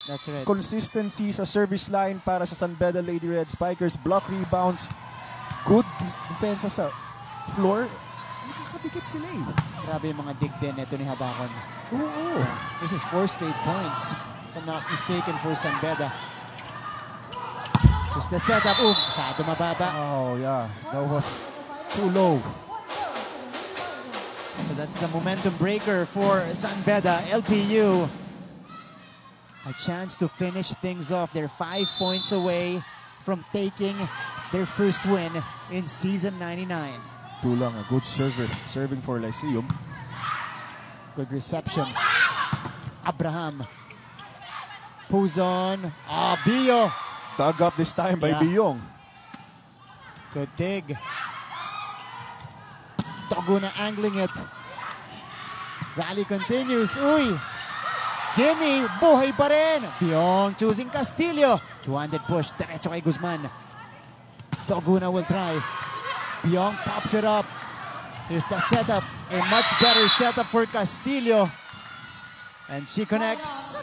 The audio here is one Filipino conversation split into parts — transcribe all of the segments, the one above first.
That's right. Consistency sa service line para sa San Beda Lady Red Spikers. Block rebounds. Good defense sa floor. Nakakadikit sila eh. Grabe yung mga dig din ito ni Habakon. Oo. This is 4 straight points, if I'm not mistaken, for San Beda. Just the setup. Masyado mababa. Oh, yeah. That was too low. So that's the momentum breaker for San Beda. LPU, a chance to finish things off. They're 5 points away from taking their first win in season 99. Tulang, a good server. Serving for Lyceum. Good reception. Abraham. Puzon. Bio. Dug up this time by Biyong. Good dig. Toguna angling it. Rally continues. Uy! Gimme! Buhay pa rin! Biyong choosing Castillo. Two-handed push. Diretso kay Guzman. Toguna will try. Biyong pops it up. Here's the setup. A much better setup for Castillo. And she connects.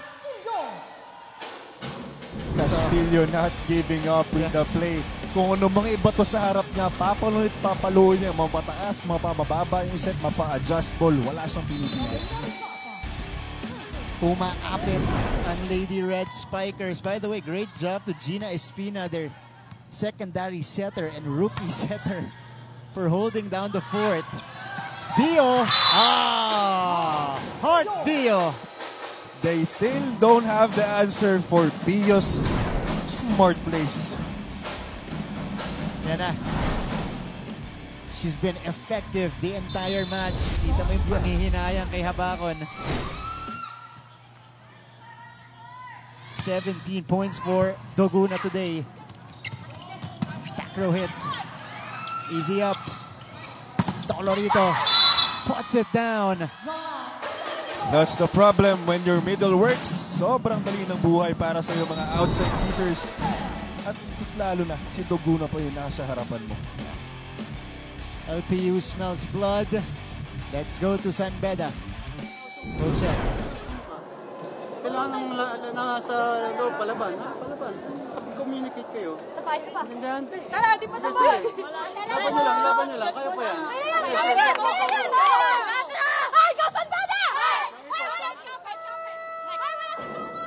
Castillo not giving up with the play. Kung ano mga iba to sa harap niya, papaluin niya, mapataas, mapababa yung set, mapa-adjust ball. Wala siyang pinipili. Umaapit ang Lady Red Spikers. By the way, great job to Gina Espina, their secondary setter and rookie setter, for holding down the fort. Bio! Hard Bio! They still don't have the answer for Bio's smart plays. Yan na. She's been effective the entire match. Kita mo yung panghihinayang kay Habakon. 17 points for Doguna today. Back row hit. Easy up. Dolorito puts it down. That's the problem when your middle works. Sobrang dali ng buhay para sa iyo mga outside hitters. At mas lalo na, si Doguna pa yung nasa harapan mo. LPU smells blood. Let's go to San Beda. Rochelle. Kailangan ng nasa loob palaban. Palaban. Communicate kayo. Isa pa. Nandiyan. Tara, di pa tapos. Laban nyo lang. Kaya pa yan. Kaya yan. Ay, go San Beda! Ay, wala si Kapit. Ay, wala si Sumo.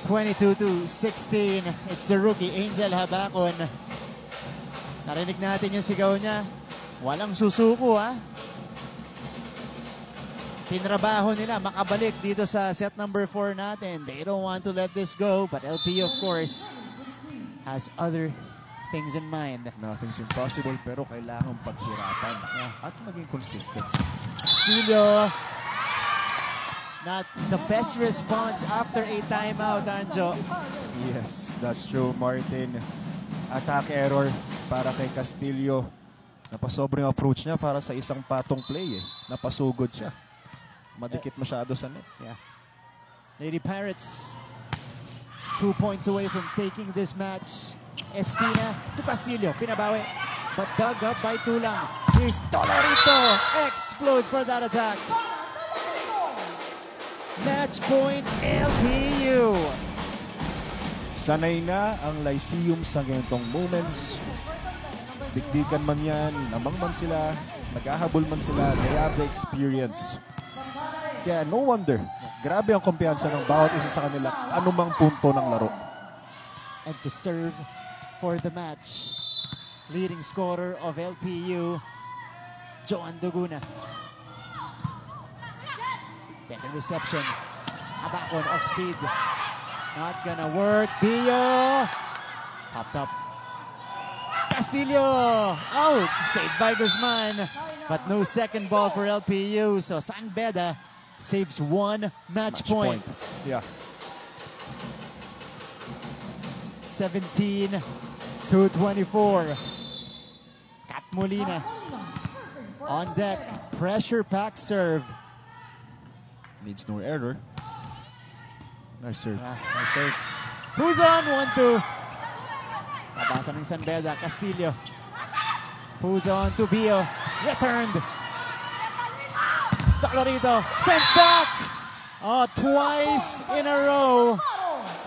22-16. It's the rookie, Angel Habakon. Narinig natin yung sigaw niya. Walang susuko, ha? Tinrabaho nila makabalik dito sa set number 4 natin. They don't want to let this go, but LPU, of course, has other things in mind. Nothing's impossible, pero kailangan paghirapan at maging consistent. Castillo, not the best response after a timeout, Anjo. Yes, that's true, Martin. Attack error para kay Castillo. Napasobrang approach niya para sa isang patong play eh. Napasugod siya. Madikit masyado sa net. Yeah. Lady Pirates 2 points away from taking this match. Espina to Castillo. Pinabawi. But dug up by Tulang. Here's Dolorito. Explodes for that attack. Match point LPU. Sanay na ang Lyceum sa ganitong moments. Dikdikan man yan, lamang man sila, naghahabol man sila, they have the experience. Kaya no wonder, grabe ang kumpiyansa ng bawat isa sa kanila, anumang punto ng laro. And to serve for the match, leading scorer of LPU, Joan Doguna. Better reception. Habakon off speed. Not gonna work. Bio. Popped up. Castillo. Out. Saved by Guzman. But no second ball for LPU. So San Beda saves one match point. Yeah. 17-24. Kat Molina on deck. Pressure pack serve. Needs no error. Nice serve. Nice serve. Who's on? 1-2. Nabasa ng San Beda. Castillo. Who's on to Bio. Returned. Dolorito. Sent back. Oh, twice in a row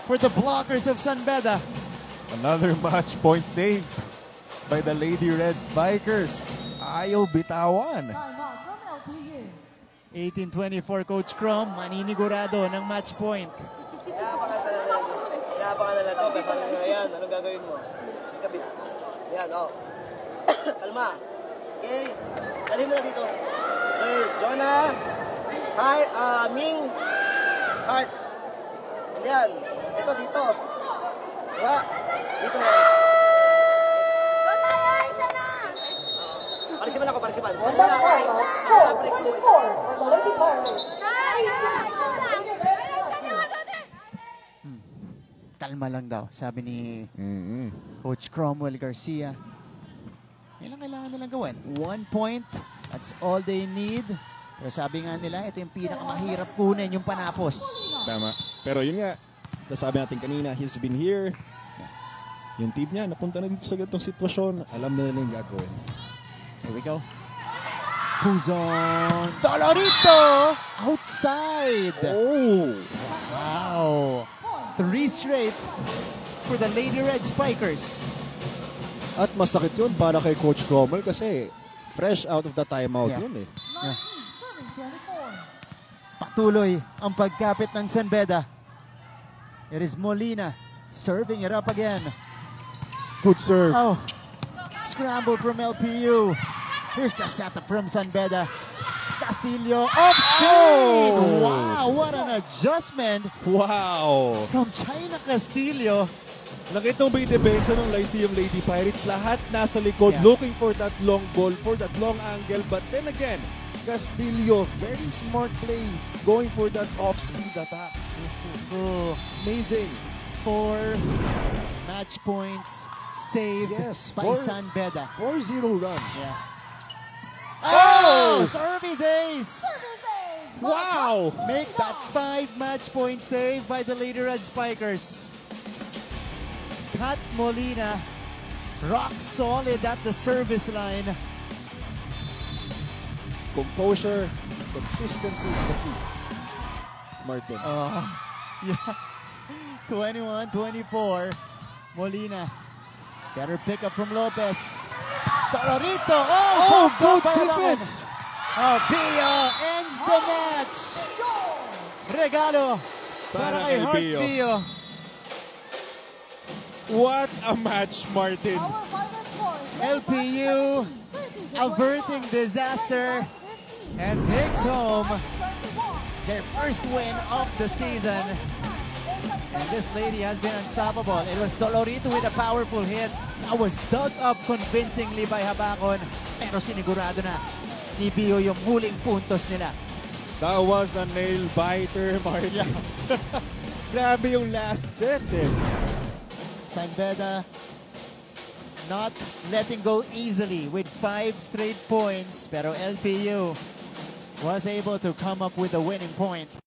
for the blockers of San Beda. Another match point saved by the Lady Red Spikers. Ayaw bitawan. 18-24 Coach Crom, maninigurado ng match point. Inapakan na to, basta ano na yan, anong gagawin mo? Hindi ka binata. Yan, oh. Kalma. Okay, dalhin mo na dito. Okay, Jonah, Heart, Ming, Heart. Yan, ito dito. Diba? Dito na. Parisiman ako, parisiman. Break mo ito. Kalma lang daw, sabi ni Coach Cromwell Garcia. Yan lang kailangan nilang gawin. 1 point, that's all they need. Pero sabi nga nila, ito yung pinakamahirap kunin, yung panapos. Tama. Pero yun nga, nasabi natin kanina, he's been here. Yung team niya, napunta na dito sa ganitong sitwasyon. Alam na nila yung gagawin. Here we go. Puzon. Dolorito! Outside! Oh! Wow! 3 straight for the Lady Red Spikers. At masakit yun para kay Coach Cromwell kasi fresh out of the timeout Yeah. yun eh. Yeah. Patuloy ang pagkapit ng San Beda. It is Molina serving it up again. Good serve. Oh, scramble from LPU. Here's the setup from San Beda. Castillo off speed. Oh! Wow, what an adjustment Wow! from China Castillo. Nakita mo ba yung depensa ng Lyceum Lady Pirates? Lahat nasa likod Yeah. looking for that long ball, for that long angle. But then again, Castillo, very smart play, going for that off-speed attack. Oh, Amazing. 4 match points saved Yes, by San Beda. 4-0 run. Yeah. Oh! Service ace! Wow! Make that 5 match point save by the Lady Red Spikers. Kat Molina, rock solid at the service line. Composure, consistency is the key. Martin. Yeah. 21-24. Molina. Better pick up from Lopez. Tororito. Oh, good palabangan. defense. Oh, Pio ends the match. Regalo para kay Heart Pio. Pio. What a match, Martin. LPU averting disaster and takes home their first win of the season. And this lady has been unstoppable. It was Dolorito with a powerful hit that was dug up convincingly by Habakon. Pero sinigurado na ni Pio yung huling puntos nila. That was a nail biter, Martin. Grabe yung last set eh. San Beda not letting go easily with 5 straight points. Pero LPU was able to come up with a winning point.